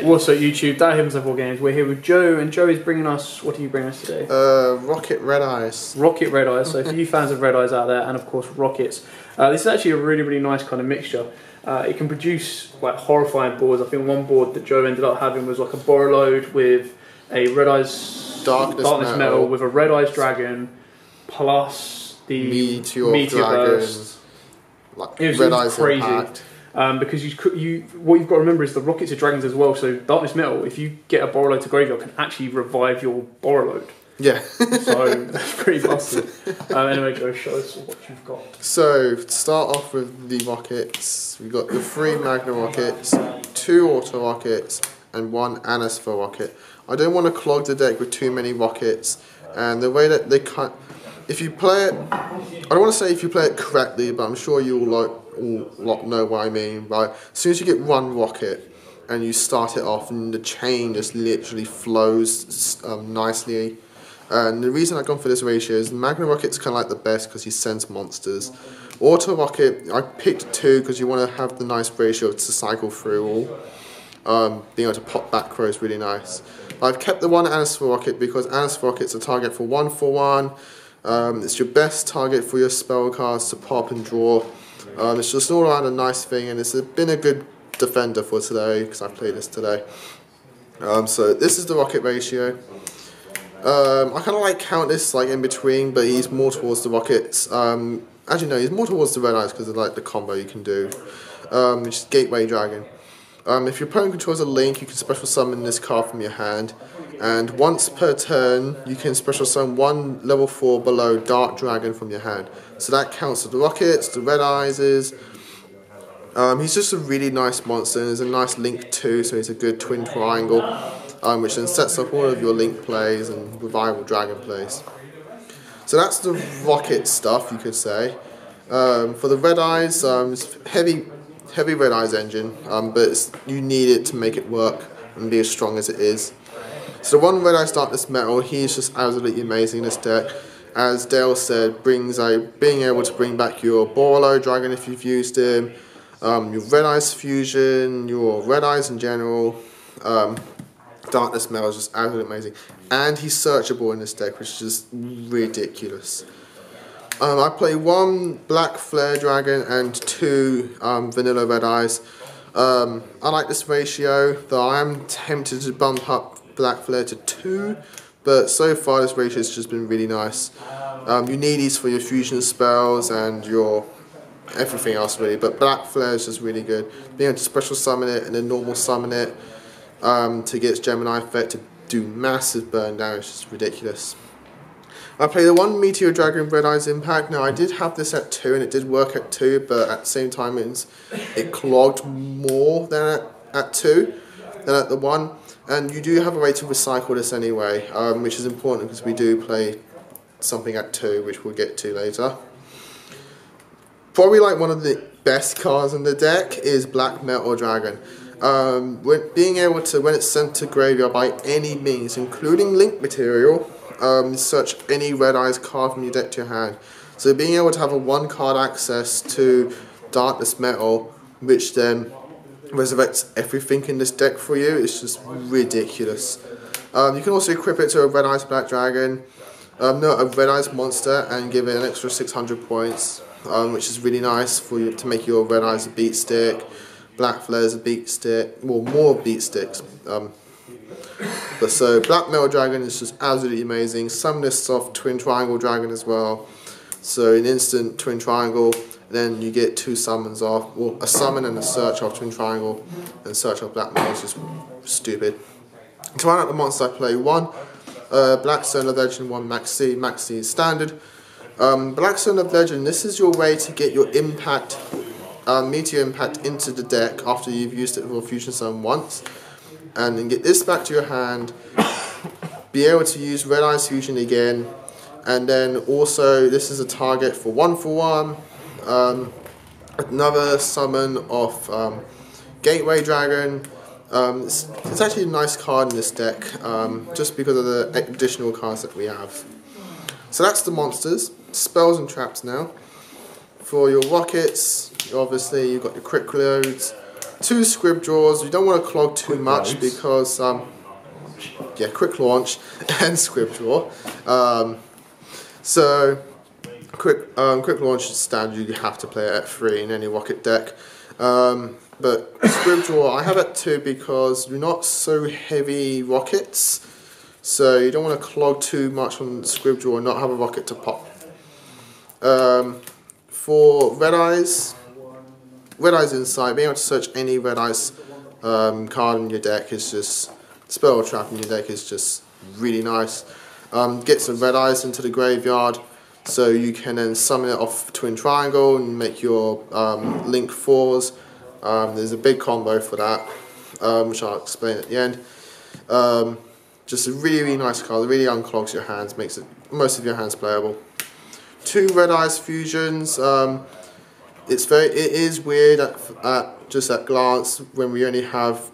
What's up YouTube, that himself wargames. We're here with Joe, and Joe is bringing us, what are you bringing us today? Rocket Red Eyes. Rocket Red Eyes, so for you fans of Red Eyes out there, and of course Rockets, this is actually a really nice kind of mixture. It can produce like horrifying boards. I think one board that Joe ended up having was like a Borrowload with a Red Eyes Darkness Metal with a Red Eyes Dragon, plus the Meteor Burst. Like it was Red Eyes crazy. Impact. Because what you've got to remember is the Rockets are dragons as well, so Darkness Metal, if you get a Borrowload to graveyard, can actually revive your Borrowload. Yeah. So that's pretty busted. Anyway, Joe, show us what you've got. So, to start off with the Rockets, we've got the 3 Magna Rockets, 2 Auto Rockets, and 1 Anisfer Rocket. I don't want to clog the deck with too many Rockets, and the way that they cut. If you play it, I don't want to say if you play it correctly, but I'm sure you all know what I mean. Right, as soon as you get 1 rocket and you start it off, and the chain just literally flows nicely. And the reason I've gone for this ratio is Magna Rocket's kind of like the best because he sends monsters. Auto Rocket, I picked 2 because you want to have the nice ratio to cycle through all. Being able to pop back row is really nice. I've kept the 1 Anisfer Rocket because Anisfer Rocket's a target for 1 for 1. It's your best target for your spell cards to pop and draw. It's just all around a nice thing, and it's been a good defender for today because I played this today. So this is the rocket ratio. I kind of like count this like in between, but he's more towards the rockets. As you know, he's more towards the Red Eyes because of like the combo you can do, which is Gateway Dragon. If your opponent controls a link, you can special summon this card from your hand, and once per turn you can special summon 1 level 4 below Dark Dragon from your hand. So that counts for the Rockets, the Red Eyes. He's just a really nice monster, and there's a nice link too, so he's a good twin triangle, which then sets up all of your link plays and revival dragon plays. So that's the Rocket stuff, you could say. For the Red Eyes, it's heavy Red Eyes engine, but you need it to make it work and be as strong as it is. So the 1 Red Eyes Darkness Metal, he's just absolutely amazing in this deck. As Dale said, brings being able to bring back your Borrowload Dragon if you've used him, your Red Eyes Fusion, your Red Eyes in general. Darkness Metal is just absolutely amazing. And he's searchable in this deck, which is just ridiculous. I play 1 Black Flare Dragon and 2 Vanilla Red Eyes. I like this ratio, though I am tempted to bump up Black Flare to 2, but so far this ratio has just been really nice. You need these for your fusion spells and your everything else really, but Black Flare is just really good. Being able to special summon it and then normal summon it to get its Gemini effect to do massive burn damage is ridiculous. I play the 1 Meteor Dragon Red Eyes Impact. Now I did have this at 2 and it did work at 2, but at the same time it clogged more than at 2 than at the 1. And you do have a way to recycle this anyway, which is important because we do play something at 2, which we'll get to later. Probably like one of the best cards in the deck is Black Metal Dragon. Being able to, when it's sent to graveyard by any means, including link material, search any Red Eyes card from your deck to your hand. So being able to have a 1 card access to Darkness Metal, which then resurrects everything in this deck for you, is just ridiculous. You can also equip it to a Red Eyes Black Dragon, a Red Eyes monster, and give it an extra 600 points, which is really nice for you to make your Red Eyes a beat stick, Black Flares a beat stick, well, more beat sticks. But so Black Metal Dragon is just absolutely amazing. Summon this off Twin Triangle Dragon as well. So an instant Twin Triangle, then you get 2 summons off, well, a summon and a search off Twin Triangle, and search off Black Metal is just stupid. To round out the monster, I play 1 Black Stone of Legend, 1 Maxi is standard. Black Stone of Legend, this is your way to get your impact, Meteor Impact into the deck after you've used it for Fusion Summon once. And then get this back to your hand, be able to use Red Eyes Fusion again, and then also this is a target for 1 for 1, another summon of Gateway Dragon. It's actually a nice card in this deck, just because of the additional cards that we have. So that's the monsters, spells and traps now. For your Rockets, obviously you've got your Crit Loads, 2 script draws. You don't want to clog too much because yeah, quick launch and script draw. So quick launch is standard. You have to play it at 3 in any rocket deck. But script draw I have at 2 because you're not so heavy rockets, so you don't want to clog too much on script draw and not have a rocket to pop. For red eyes inside, being able to search any red eyes card in your deck is just, spell or trap in your deck is just really nice. Get some red eyes into the graveyard, so you can then summon it off Twin Triangle and make your Link 4s. There's a big combo for that, which I'll explain at the end. Just a really nice card, it really unclogs your hands, makes most of your hands playable. 2 red eyes fusions. It is weird just at glance when we only have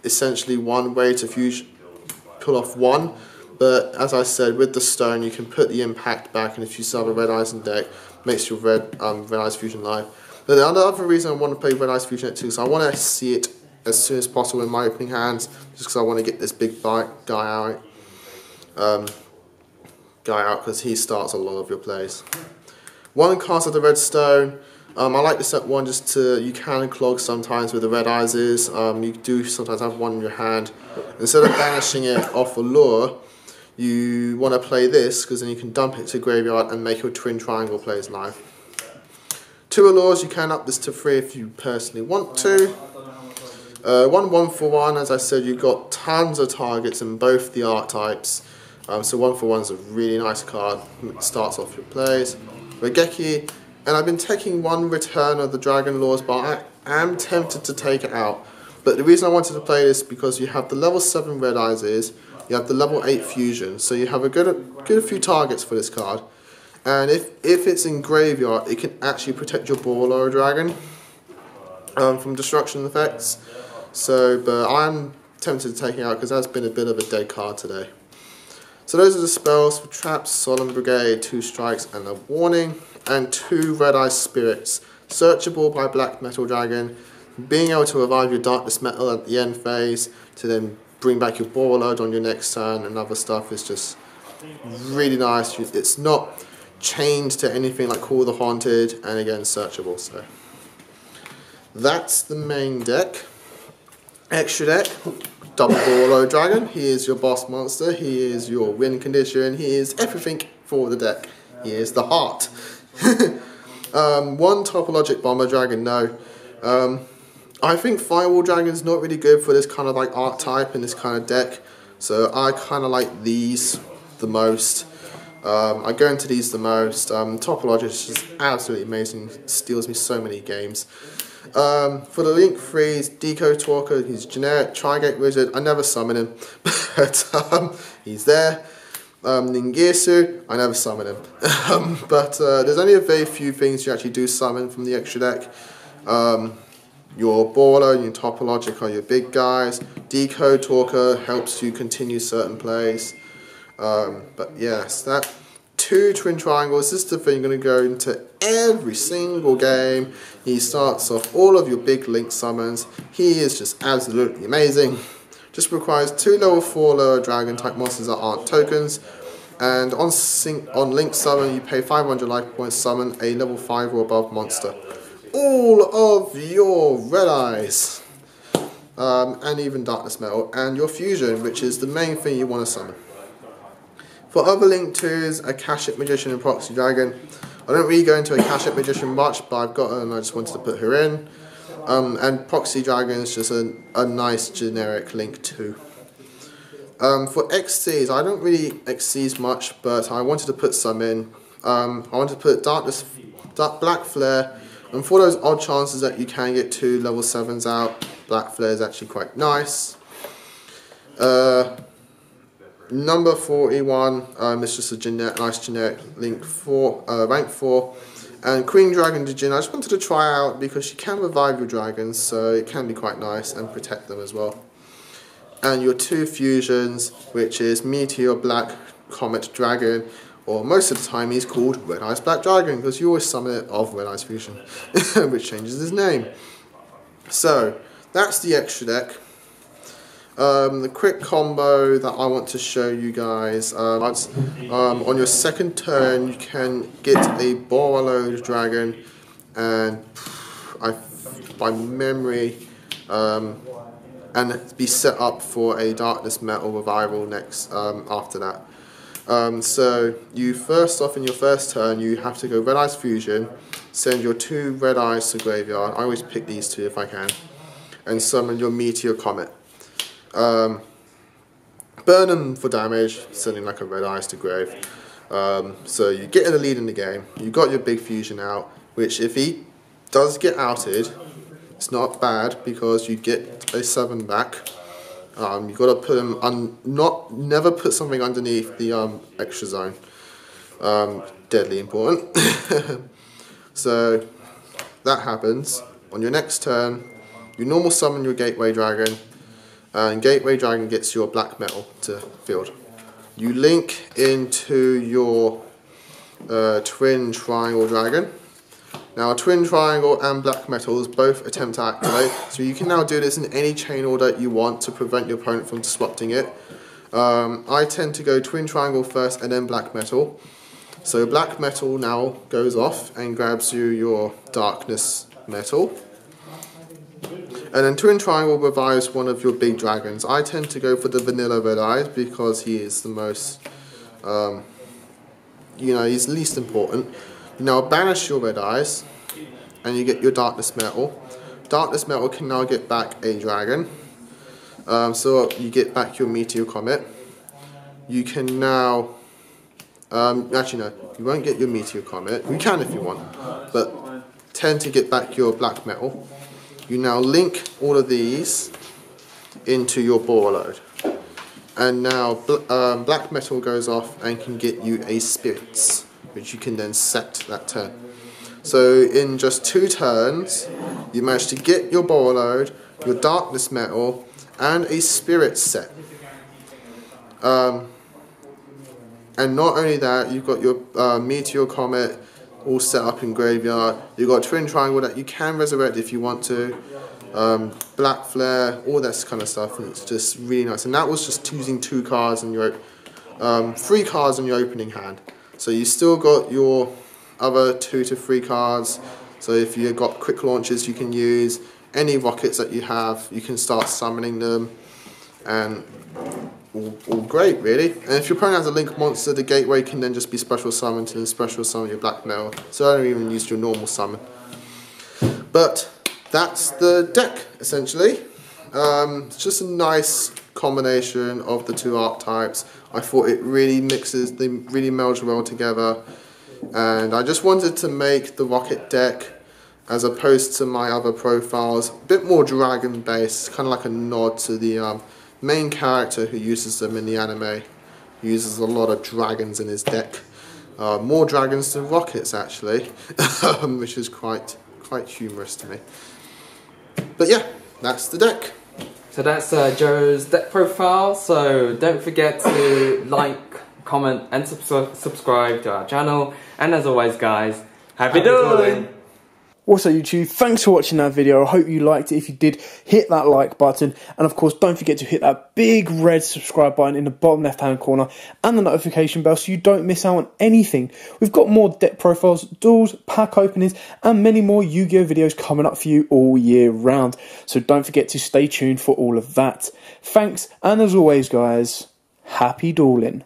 essentially one way to pull off one, but as I said, with the stone you can put the impact back, and if you still have a red eyes in deck, makes your red eyes fusion live. But the other reason I want to play red eyes fusion at 2 is I want to see it as soon as possible in my opening hands, just because I want to get this big guy out. Because he starts a lot of your plays. 1 cast of the red stone. I like this at 1 just to, you can clog sometimes with the red eyes. You do sometimes have 1 in your hand. Instead of banishing it off a lure, you want to play this because then you can dump it to graveyard and make your Twin Triangle plays live. 2 allures, you can up this to 3 if you personally want to. 1 for 1, as I said, you've got tons of targets in both the archetypes. So 1 for 1 is a really nice card. It starts off your plays. Regeki, and I've been taking 1 Return of the Dragon Laws, but I am tempted to take it out. But the reason I wanted to play this is because you have the level 7 Red Eyes, you have the level 8 Fusion, so you have a good few targets for this card. And if it's in graveyard, it can actually protect your Boar Dragon from destruction effects. So, but I'm tempted to take it out because that's been a bit of a dead card today. So those are the spells for Traps, Solemn Brigade, 2 strikes and a warning, and 2 Red Eye Spirits. Searchable by Black Metal Dragon, being able to revive your Darkness Metal at the end phase to then bring back your Warlord on your next turn and other stuff is just really nice. It's not chained to anything like Call the Haunted, and again searchable. So that's the main deck. Extra deck. Double Warlord Dragon, he is your boss monster, he is your win condition, he is everything for the deck. He is the heart. 1 Topologic Bomber Dragon, no. I think Firewall Dragon is not really good for this kind of like archetype and this kind of deck, so I kind of like these the most. I go into these the most. Topologic is just absolutely amazing, steals me so many games. For the Link 3s, Deco Talker, he's generic, Tri-Gate Wizard, I never summon him, but he's there. Ningirsu, I never summon him, but there's only a very few things you actually do summon from the extra deck. Your Baller, your Topologic are your big guys. Deco Talker helps you continue certain plays. But yes, that 2 Twin Triangles, this is the thing you're going to go into every single game. He starts off all of your big Link summons. He is just absolutely amazing. Just requires 2 level 4 lower dragon type monsters that aren't tokens. And on Link summon, you pay 500 life points, summon a level 5 or above monster. All of your Red Eyes. And even Darkness Metal. And your Fusion, which is the main thing you want to summon. For other Link 2s, Akashic Magician and Proxy Dragon. I don't really go into Akashic Magician much, but I've got her and I just wanted to put her in. And Proxy Dragon is just a nice generic Link 2. For XCs, I don't really XCs much, but I wanted to put some in. I wanted to put Black Flare, and for those odd chances that you can get 2 level 7s out, Black Flare is actually quite nice. Number 41, it's just a nice generic Link 4, rank 4. And Queen Dragon Djinn, I just wanted to try out because she can revive your dragons, so it can be quite nice and protect them as well. And your 2 fusions, which is Meteor Black Comet Dragon, or most of the time he's called Red Eyes Black Dragon, because you always summon it of Red Eyes Fusion, which changes his name. So, that's the extra deck. The quick combo that I want to show you guys, on your second turn you can get a Borrowed Dragon, and by memory, and be set up for a Darkness Metal Revival next after that. So you first off in your first turn you have to go Red Eyes Fusion, send your 2 Red Eyes to graveyard. I always pick these 2 if I can, and summon your Meteor Comet. Burn them for damage, sending like a Red Eyes to grave. So you get in the lead in the game. You got your big fusion out, which if he does get outed, it's not bad because you get a 7 back. You got to put him never put something underneath the extra zone. Deadly important. So that happens. On your next turn, you normal summon your Gateway Dragon. And Gateway Dragon gets your black metal to field. You link into your Twin Triangle Dragon. Now Twin Triangle and black metals both attempt to activate, so you can now do this in any chain order you want to prevent your opponent from disrupting it. I tend to go Twin Triangle first and then black metal. So black metal now goes off and grabs you your darkness metal. And then Twin Triangle revives one of your big dragons. I tend to go for the vanilla Red Eyes because he is the most, he's least important. You now banish your Red Eyes and you get your Darkness Metal. Darkness Metal can now get back a dragon. So you get back your Meteor Comet. You can now, actually no, you won't get your Meteor Comet. You can if you want, but tend to get back your black metal. You now link all of these into your Borrowed. And now black metal goes off and can get you a spirits, which you can then set that turn. So in just 2 turns, you manage to get your Borrowed, your darkness metal, and a spirit set. And not only that, you've got your Meteor Comet all set up in graveyard. You've got Twin Triangle that you can resurrect if you want to. Black Flare, all that kind of stuff, and it's just really nice. And that was just choosing 2 cards in your 3 cards in your opening hand. So you still got your other 2 to 3 cards. So if you've got quick launches, you can use any rockets that you have. You can start summoning them, and all great, really. And if your opponent has a link monster, the Gateway can then just be special summoned and special summon your black metal. So I don't even use your normal summon. But that's the deck, essentially. It's just a nice combination of the 2 archetypes. I thought it really mixes, they really merge well together. And I just wanted to make the Rocket deck, as opposed to my other profiles, a bit more dragon based, kind of like a nod to the main character who uses them in the anime. He uses a lot of dragons in his deck. More dragons than Rockets, actually, which is quite humorous to me. But yeah, that's the deck. So that's Joe's deck profile. So don't forget to like, comment and subscribe to our channel. And as always guys, happy dueling! Also YouTube, thanks for watching that video. I hope you liked it. If you did, hit that like button. And of course, don't forget to hit that big red subscribe button in the bottom left hand corner and the notification bell so you don't miss out on anything. We've got more deck profiles, duels, pack openings, and many more Yu-Gi-Oh videos coming up for you all year round. So don't forget to stay tuned for all of that. Thanks, and as always guys, happy dueling.